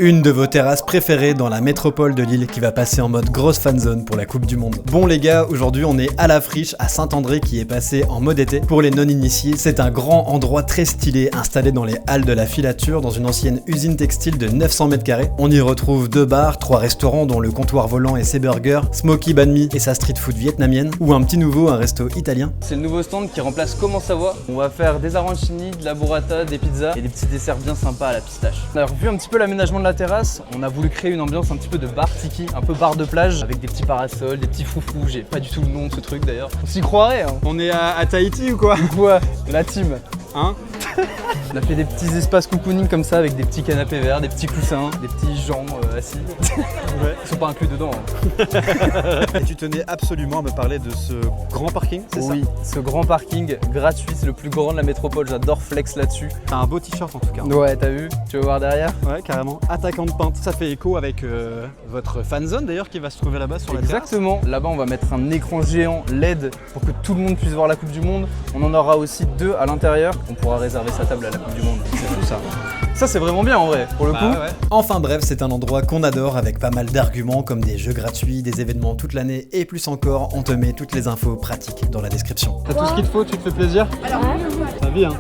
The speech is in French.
Une de vos terrasses préférées dans la métropole de Lille qui va passer en mode grosse fanzone pour la Coupe du Monde. Bon les gars, aujourd'hui on est à la Friche à Saint-André qui est passé en mode été. Pour les non-initiés, c'est un grand endroit très stylé installé dans les halles de la Filature dans une ancienne usine textile de 900 mètres carrés. On y retrouve 2 bars, 3 restaurants dont le comptoir volant et ses burgers, Smoky Banh Mi et sa street food vietnamienne, ou un petit nouveau, un resto italien. C'est le nouveau stand qui remplace Comment Savoie. On va faire des arancini, de la burrata, des pizzas et des petits desserts bien sympas à la pistache. On a revu un petit peu l'aménagement de la terrasse, on a voulu créer une ambiance un petit peu de bar tiki, un peu bar de plage, avec des petits parasols, des petits foufous, j'ai pas du tout le nom de ce truc d'ailleurs. On s'y croirait hein. On est à Tahiti ou quoi? Ouais, la team. Hein? On a fait des petits espaces cocooning comme ça avec des petits canapés verts, des petits coussins, des petits gens assis. Ouais. Ils sont pas inclus dedans. Hein. Et tu tenais absolument à me parler de ce grand parking, c'est ça? Oui, ce grand parking gratuit, c'est le plus grand de la métropole, j'adore flex là-dessus. T'as un beau t-shirt en tout cas. Ouais, t'as vu? Tu veux voir derrière? Ouais, carrément. Attaquant de pinte. Ça fait écho avec votre fanzone d'ailleurs qui va se trouver là-bas sur la terrasse. Exactement. Là-bas, on va mettre un écran géant LED pour que tout le monde puisse voir la Coupe du Monde. On en aura aussi 2 à l'intérieur. On pourra réserver sa table à la Coupe du Monde. C'est tout ça. Ça, c'est vraiment bien en vrai, pour le coup. Ouais. Enfin bref, c'est un endroit qu'on adore avec pas mal d'arguments comme des jeux gratuits, des événements toute l'année et plus encore, on te met toutes les infos pratiques dans la description. T'as tout ce qu'il te faut, tu te fais plaisir? Ta vie hein.